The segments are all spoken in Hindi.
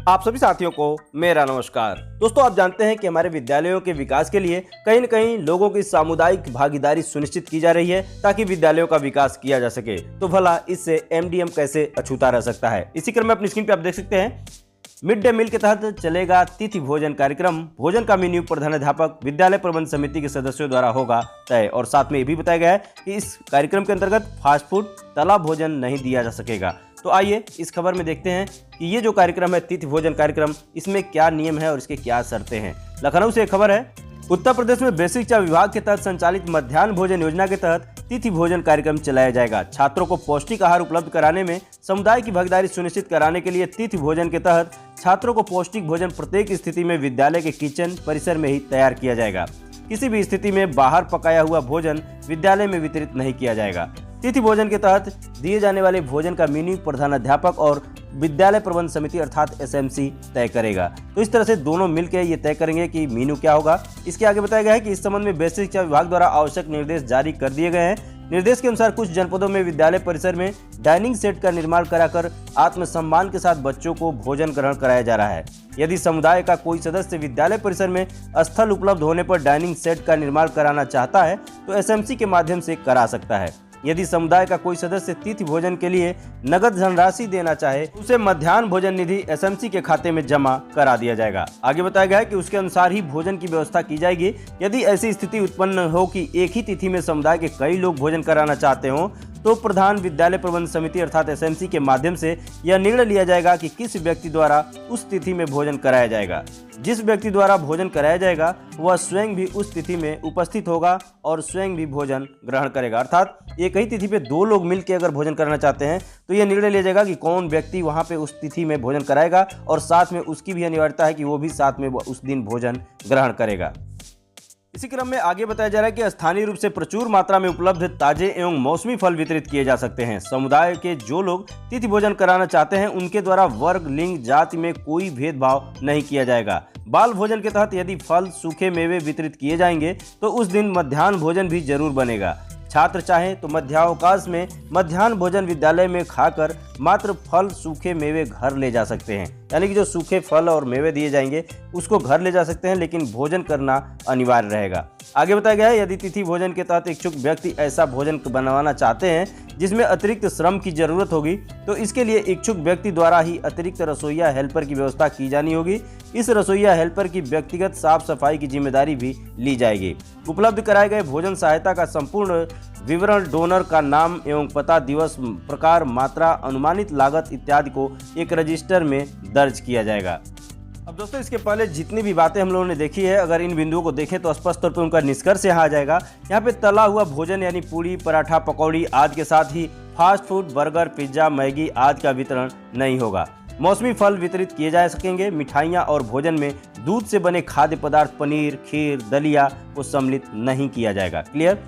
आप सभी साथियों को मेरा नमस्कार। दोस्तों, आप जानते हैं कि हमारे विद्यालयों के विकास के लिए कहीं न कहीं लोगों की सामुदायिक भागीदारी सुनिश्चित की जा रही है ताकि विद्यालयों का विकास किया जा सके। तो भला इससे एमडीएम कैसे अछूता रह सकता है? इसी क्रम में अपनी स्क्रीन पे आप देख सकते हैं, मिड डे मील के तहत चलेगा तिथि भोजन कार्यक्रम। भोजन का मेन्यू प्रधानाध्यापक विद्यालय प्रबंध समिति के सदस्यों द्वारा होगा तय। और साथ में ये भी बताया गया है कि इस कार्यक्रम के अंतर्गत फास्ट फूड, तला भोजन नहीं दिया जा सकेगा। तो आइए इस खबर में देखते हैं कि ये जो कार्यक्रम है तिथि भोजन कार्यक्रम, इसमें क्या नियम है और इसके क्या शर्तें हैं। लखनऊ से एक खबर है, उत्तर प्रदेश में बेसिक शिक्षा विभाग के तहत संचालित मध्याह्न भोजन योजना के तहत तिथि भोजन कार्यक्रम चलाया जाएगा। छात्रों को पौष्टिक आहार उपलब्ध कराने में समुदाय की भागीदारी सुनिश्चित कराने के लिए तिथि भोजन के तहत छात्रों को पौष्टिक भोजन प्रत्येक स्थिति में विद्यालय के किचन परिसर में ही तैयार किया जाएगा। किसी भी स्थिति में बाहर पकाया हुआ भोजन विद्यालय में वितरित नहीं किया जाएगा। तिथि भोजन के तहत दिए जाने वाले भोजन का मेन्यू प्रधानाध्यापक और विद्यालय प्रबंध समिति अर्थात एसएमसी तय करेगा। तो इस तरह से दोनों मिलकर ये तय करेंगे कि मेन्यू क्या होगा। इसके आगे बताया गया है कि इस संबंध में बेसिक शिक्षा विभाग द्वारा आवश्यक निर्देश जारी कर दिए गए हैं। निर्देश के अनुसार कुछ जनपदों में विद्यालय परिसर में डाइनिंग सेट का निर्माण कराकर आत्मसम्मान के साथ बच्चों को भोजन ग्रहण कराया जा रहा है। यदि समुदाय का कोई सदस्य विद्यालय परिसर में स्थल उपलब्ध होने पर डाइनिंग सेट का निर्माण कराना चाहता है तो एसएमसी के माध्यम से करा सकता है। यदि समुदाय का कोई सदस्य तिथि भोजन के लिए नगद धनराशि देना चाहे तो उसे मध्याह्न भोजन निधि एसएमसी के खाते में जमा करा दिया जाएगा। आगे बताया गया है कि उसके अनुसार ही भोजन की व्यवस्था की जाएगी। यदि ऐसी स्थिति उत्पन्न हो कि एक ही तिथि में समुदाय के कई लोग भोजन कराना चाहते हो तो प्रधान विद्यालय प्रबंध समिति अर्थात एसएमसी के माध्यम से यह निर्णय लिया जाएगा कि किस व्यक्ति द्वारा उस तिथि में भोजन कराया जाएगा। जिस व्यक्ति द्वारा भोजन कराया जाएगा वह स्वयं भी उस तिथि में उपस्थित होगा और स्वयं भी भोजन ग्रहण करेगा। अर्थात एक ही तिथि पे दो लोग मिलकर अगर भोजन करना चाहते हैं तो यह निर्णय लिया जाएगा कि कौन व्यक्ति वहां पे उस तिथि में भोजन कराएगा और साथ में उसकी भी अनिवार्यता है कि वो भी साथ में उस दिन भोजन ग्रहण करेगा। इसी क्रम में आगे बताया जा रहा है कि स्थानीय रूप से प्रचुर मात्रा में उपलब्ध ताजे एवं मौसमी फल वितरित किए जा सकते हैं। समुदाय के जो लोग तिथि भोजन कराना चाहते हैं उनके द्वारा वर्ग, लिंग, जाति में कोई भेदभाव नहीं किया जाएगा। बाल भोजन के तहत यदि फल, सूखे मेवे वितरित किए जाएंगे तो उस दिन मध्याह्न भोजन भी जरूर बनेगा। छात्र चाहें तो मध्याह्नावकाश में मध्याह्न भोजन विद्यालय में खाकर मात्र फल, सूखे मेवे घर ले जा सकते हैं। यानी कि जो सूखे फल और मेवे दिए जाएंगे उसको घर ले जा सकते हैं, लेकिन भोजन करना अनिवार्य रहेगा। आगे बताया गया है, यदि तिथि भोजन के तहत इच्छुक व्यक्ति ऐसा भोजन बनवाना चाहते हैं जिसमें अतिरिक्त श्रम की जरूरत होगी तो इसके लिए इच्छुक व्यक्ति द्वारा ही अतिरिक्त रसोइया हेल्पर की व्यवस्था की जानी होगी। इस रसोइया हेल्पर की व्यक्तिगत साफ सफाई की जिम्मेदारी भी ली जाएगी। उपलब्ध कराए गए भोजन सहायता का संपूर्ण विवरण, डोनर का नाम एवं पता, दिवस, प्रकार, मात्रा, अनुमानित लागत इत्यादि को एक रजिस्टर में दर्ज किया जाएगा। अब दोस्तों, इसके पहले जितनी भी बातें हम लोगों ने देखी है, अगर इन बिंदुओं को देखें तो स्पष्ट तौर पर उनका निष्कर्ष यहाँ आ जाएगा। यहाँ पे तला हुआ भोजन यानी पूड़ी, पराठा, पकौड़ी आदि के साथ ही fast food, burger, pizza, Maggi आदि का वितरण नहीं होगा। मौसमी फल वितरित किए जा सकेंगे। मिठाइयाँ और भोजन में दूध से बने खाद्य पदार्थ, पनीर, खीर, दलिया को सम्मिलित नहीं किया जाएगा। क्लियर।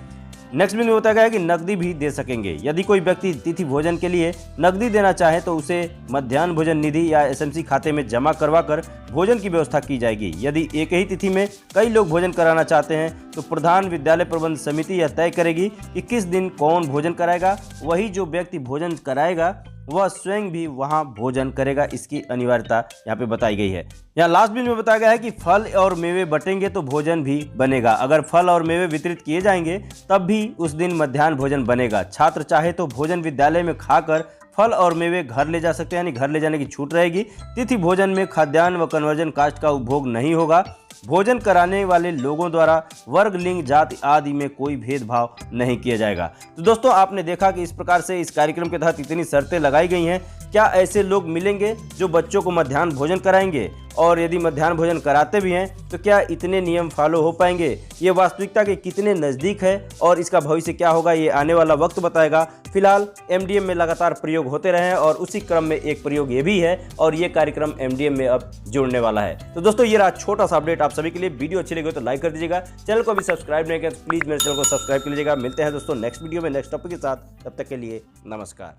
नेक्स्ट बिंदु बताया गया है कि नकदी भी दे सकेंगे। यदि कोई व्यक्ति तिथि भोजन के लिए नकदी देना चाहे तो उसे मध्याह्न भोजन निधि या एसएमसी खाते में जमा करवाकर भोजन की व्यवस्था की जाएगी। यदि एक ही तिथि में कई लोग भोजन कराना चाहते हैं तो प्रधान विद्यालय प्रबंध समिति यह तय करेगी कि किस दिन कौन भोजन कराएगा। वही जो व्यक्ति भोजन कराएगा वह स्वयं भी वहां भोजन करेगा। इसकी अनिवार्यता यहाँ पे बताई गई है। यहाँ लास्ट बिंदु में बताया गया है कि फल और मेवे बटेंगे तो भोजन भी बनेगा। अगर फल और मेवे वितरित किए जाएंगे तब भी उस दिन मध्याह्न भोजन बनेगा। छात्र चाहे तो भोजन विद्यालय में खाकर फल और मेवे घर ले जा सकते हैं, यानी घर ले जाने की छूट रहेगी। तिथि भोजन में खाद्यान्न व कन्वर्जन कास्ट का उपभोग नहीं होगा। भोजन कराने वाले लोगों द्वारा वर्ग, लिंग, जाति आदि में कोई भेदभाव नहीं किया जाएगा। तो दोस्तों, आपने देखा कि इस प्रकार से इस कार्यक्रम के तहत इतनी शर्तें लगाई गई हैं। क्या ऐसे लोग मिलेंगे जो बच्चों को मध्याह्न भोजन कराएंगे? और यदि मध्याह्न भोजन कराते भी हैं तो क्या इतने नियम फॉलो हो पाएंगे? ये वास्तविकता के कितने नज़दीक है और इसका भविष्य क्या होगा, ये आने वाला वक्त बताएगा। फिलहाल एमडीएम में लगातार प्रयोग होते रहे हैं और उसी क्रम में एक प्रयोग ये भी है और ये कार्यक्रम एमडीएम में अब जुड़ने वाला है। तो दोस्तों, ये रहा छोटा सा अपडेट आप सभी के लिए। वीडियो अच्छी लगी तो लाइक कर दीजिएगा। चैनल को अभी सब्सक्राइब नहीं किया तो प्लीज़ मेरे चैनल को सब्सक्राइब कर लीजिएगा। मिलते हैं दोस्तों नेक्स्ट वीडियो में नेक्स्ट टॉपिक के साथ। तब तक के लिए नमस्कार।